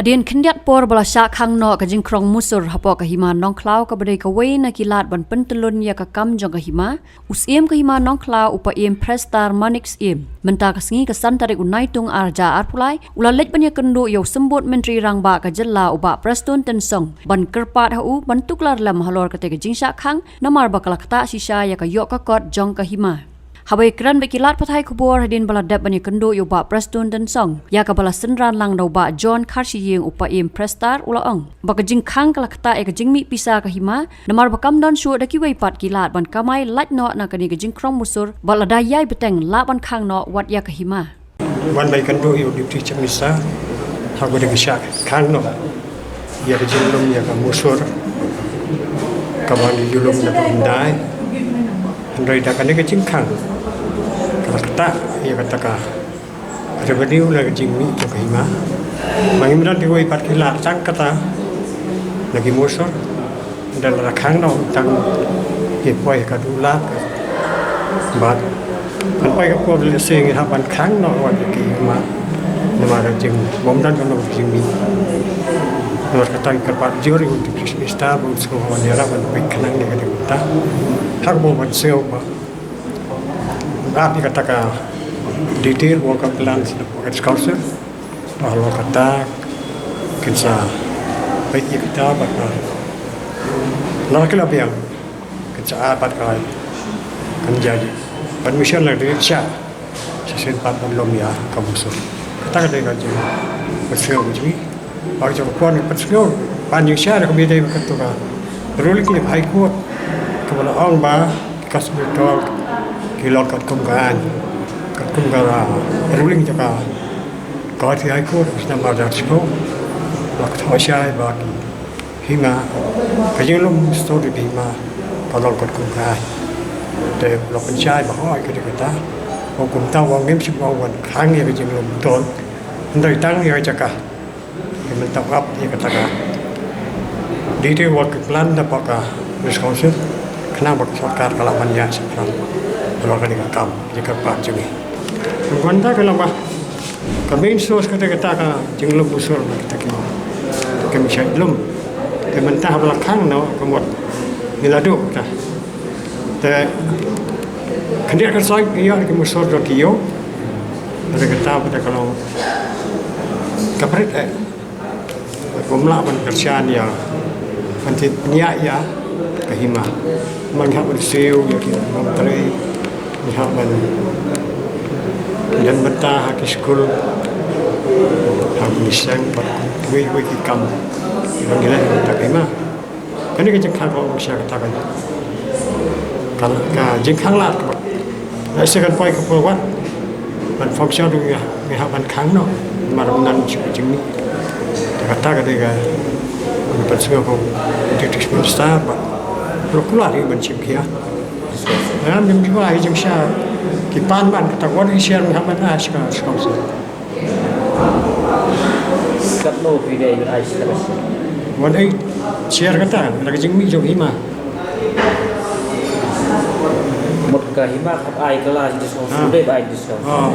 Hadian kendiat por bala shah khang no ka jing khrong musur hapo ka Hima Nongkhlaw ka badai ka wei na kilat ban pentelun ya ka kam jong ka Hima Syiem ka Hima Nongkhlaw upa iem prestar manik Syiem menta ka sengi ka san tarik unai tung arja arpulai ula lej ban ya kendu yo sembut menteri rangba ka jella uba prestun tensong ban kyrpad hu ban tuklar lam halor ka te ka jing shah khang namar bakala kata sisa ya ka yok ka kot jong ka Hima Habai keran bekilat patai kubur hadin bala dap banyak kendo yo ba prestun dan song ya ka bala senran lang dau ba John Karshiyeng upa im prestar ulaong baka jing khang kala kata e ka jing mi pisa ka Hima namar bakam don shu da kiwai pat kilat ban kamai lat no na kani ka jing khrong musur bala da yai beteng la ban khang no wat ya ka Hima ban bai kendo yo deputy chief minister ha go de shak khang no ya ka jing lum ya ka musur ka ban yulum na bandai andai da kani ka jing khang kata ia katakan revenue lagi jingmi tu Hima mangimran di wei pat kilat sang kata lagi musur dan rakhang no tang poi ka dulat bat an poi ka ko le sing ha ban khang no wat ki Hima nama jing bom dan no jingmi no kata kyrpad jori untuk ista bu sko wan ya ban pik kanang ni kata hak bo ban seo ba Api katakan detail work plans work council kalau kata kita baik kita bakal nak lebih yang kita apa kan jadi permission lagi shah sesuai pada belum ya kamu sur kata kata kaji persiapan jadi bagi jawab pun persiapan panjang shah kemudian dia berkata ruling ini high court kepada orang bah kasih betul kilot kat kumkaan ruling juga kau tiada ikut senang belajar sekolah waktu saya bagi Hima kerja lom story Hima kalau kat kumkaan deh lo pencai bahawa kita kata hukum tahu orang ni semua orang khang ya kerja lom betul hendak tang ya cakap kita tahu apa dia katakan detail work plan apakah responsive kenapa sarkar kalau banyak sekarang kalau kena kam jika pak jadi wanda kalau bah kami sos kata ka jenglum busur kita kami syadlum kementah belakang no kemot miladu ta te kendia kan sai ya ke musur do kiyo ada kata pada kalau kapret gomla ban kerjaan ya nanti ya ke Hima melihat bersih ya kita menteri lihat dan betah ke sekolah habis yang wei kam gila tak Hima kan ni jengkang kalau saya katakan kalau jengkang lah saya kan poi ke pulau ban function tu ya ban khang no marunan jengni kata dia persiapan ko district minister kalau keluar dari mencip kia, memang juga hijau shah, kipan ban kita orang Syiem Muhammad Ashkar sekarang. Kapno pilih yang Ashkar. Wadai Syiem kata, lagi jengmi jauh Hima. Mut ke Hima kap ai kelas di sekolah, sudah baik di sekolah.